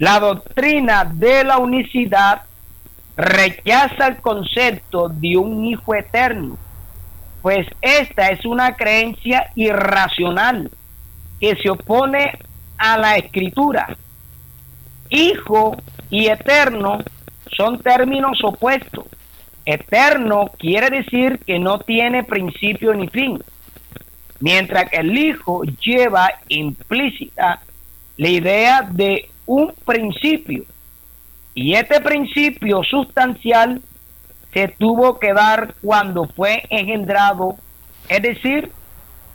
La doctrina de la unicidad rechaza el concepto de un hijo eterno, pues esta es una creencia irracional que se opone a la escritura. Hijo y eterno son términos opuestos. Eterno quiere decir que no tiene principio ni fin, mientras que el hijo lleva implícita la idea de un principio, y este principio sustancial se tuvo que dar cuando fue engendrado, es decir,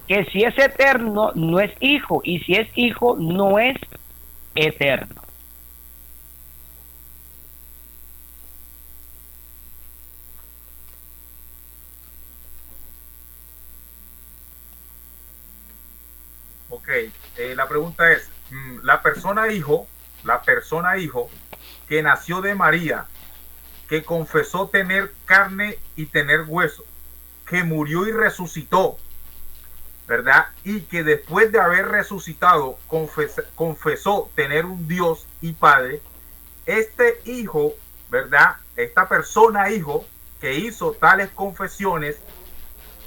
que si es eterno no es hijo, y si es hijo no es eterno. Ok, la pregunta es, la persona hijo que nació de María, que confesó tener carne y tener hueso, que murió y resucitó, ¿verdad? Y que después de haber resucitado confesó tener un Dios y Padre, este hijo, ¿verdad? Esta persona hijo que hizo tales confesiones,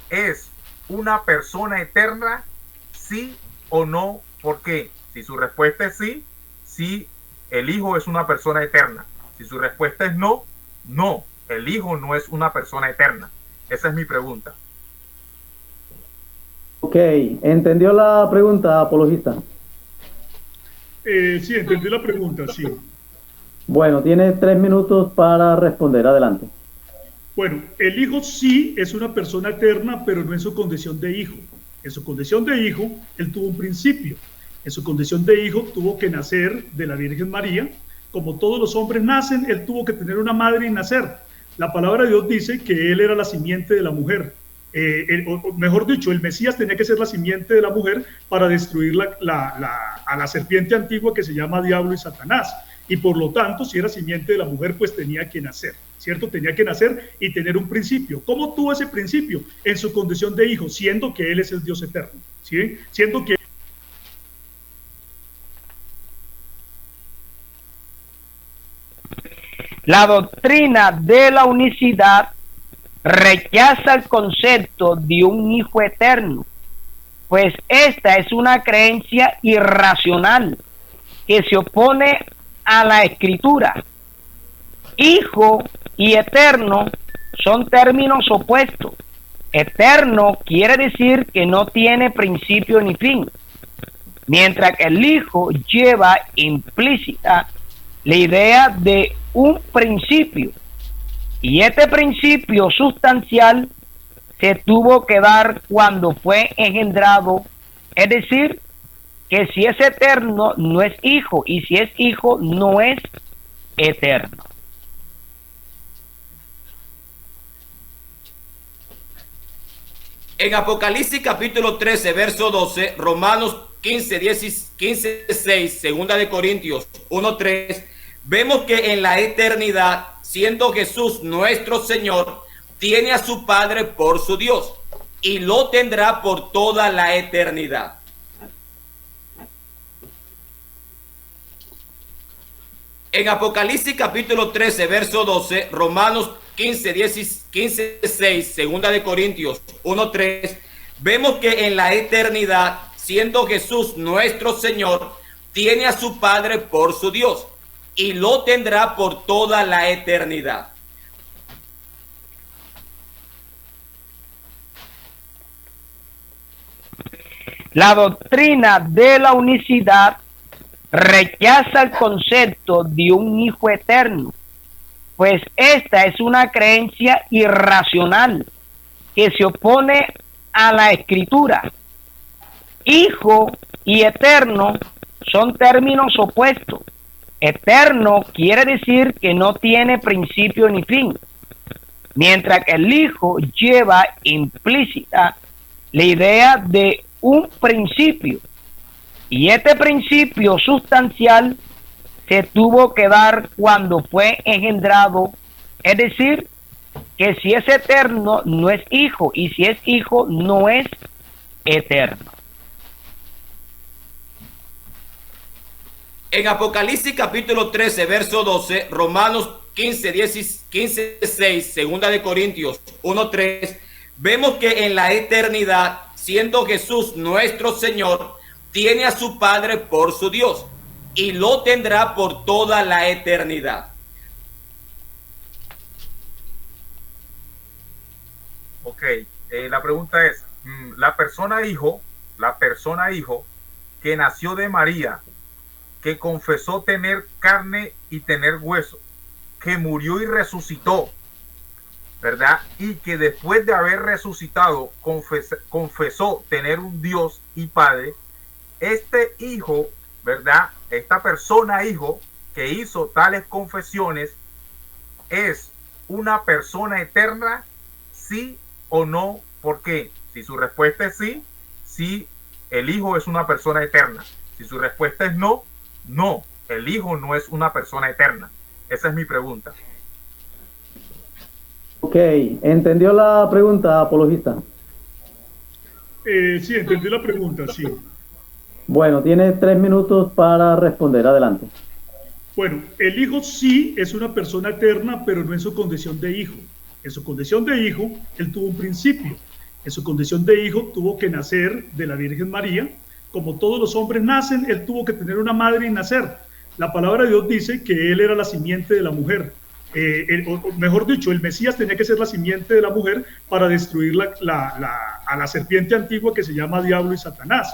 ¿es una persona eterna? ¿Sí o no? ¿Por qué? Si su respuesta es sí, sí, el hijo es una persona eterna. Si su respuesta es no, no, el hijo no es una persona eterna. Esa es mi pregunta. Ok, ¿entendió la pregunta, apologista? Sí, entendí la pregunta, sí. Bueno, tiene 3 minutos para responder. Adelante. Bueno, el hijo sí es una persona eterna, pero no en su condición de hijo. En su condición de hijo, él tuvo un principio. En su condición de hijo tuvo que nacer de la Virgen María. Como todos los hombres nacen, él tuvo que tener una madre y nacer. La palabra de Dios dice que él era la simiente de la mujer. O mejor dicho, el Mesías tenía que ser la simiente de la mujer para destruir a la serpiente antigua que se llama Diablo y Satanás. Y por lo tanto, si era simiente de la mujer, pues tenía que nacer, ¿cierto? Tenía que nacer y tener un principio. ¿Cómo tuvo ese principio? En su condición de hijo, siendo que él es el Dios eterno, ¿sí? Siendo que La doctrina de la unicidad rechaza el concepto de un hijo eterno, pues esta es una creencia irracional que se opone a la escritura. Hijo y eterno son términos opuestos. Eterno quiere decir que no tiene principio ni fin, mientras que el hijo lleva implícita la idea de un principio, y este principio sustancial se tuvo que dar cuando fue engendrado, es decir, que si es eterno no es hijo, y si es hijo no es eterno. En Apocalipsis capítulo 13, verso 12, Romanos 15, 6, segunda de Corintios 1, 3, vemos que en la eternidad, siendo Jesús nuestro Señor, tiene a su Padre por su Dios y lo tendrá por toda la eternidad. En Apocalipsis capítulo 13, verso 12, Romanos 15, 6, segunda de Corintios 1, 3, vemos que en la eternidad, siendo Jesús nuestro Señor, tiene a su Padre por su Dios y lo tendrá por toda la eternidad. La doctrina de la unicidad rechaza el concepto de un hijo eterno, pues esta es una creencia irracional que se opone a la escritura. Hijo y eterno son términos opuestos. Eterno quiere decir que no tiene principio ni fin, mientras que el hijo lleva implícita la idea de un principio, y este principio sustancial se tuvo que dar cuando fue engendrado, es decir, que si es eterno no es hijo, y si es hijo no es eterno. En Apocalipsis capítulo 13, verso 12, Romanos 15, 6, segunda de Corintios 1, 3, vemos que en la eternidad, siendo Jesús nuestro Señor, tiene a su Padre por su Dios y lo tendrá por toda la eternidad. Ok, la pregunta es, la persona hijo que nació de María, que confesó tener carne y tener hueso, que murió y resucitó, ¿verdad? Y que después de haber resucitado confesó tener un Dios y Padre, este hijo, ¿verdad? Esta persona hijo que hizo tales confesiones, ¿es una persona eterna? ¿Sí o no? ¿Por qué? Si su respuesta es sí, sí, el hijo es una persona eterna. Si su respuesta es no, no, el hijo no es una persona eterna. Esa es mi pregunta. Ok, ¿entendió la pregunta, apologista? Sí, entendí la pregunta, sí. Bueno, tiene 3 minutos para responder. Adelante. Bueno, el hijo sí es una persona eterna, pero no en su condición de hijo. En su condición de hijo, él tuvo un principio. En su condición de hijo tuvo que nacer de la Virgen María. Como todos los hombres nacen, él tuvo que tener una madre y nacer. La palabra de Dios dice que él era la simiente de la mujer. Mejor dicho, el Mesías tenía que ser la simiente de la mujer para destruir a la serpiente antigua que se llama Diablo y Satanás.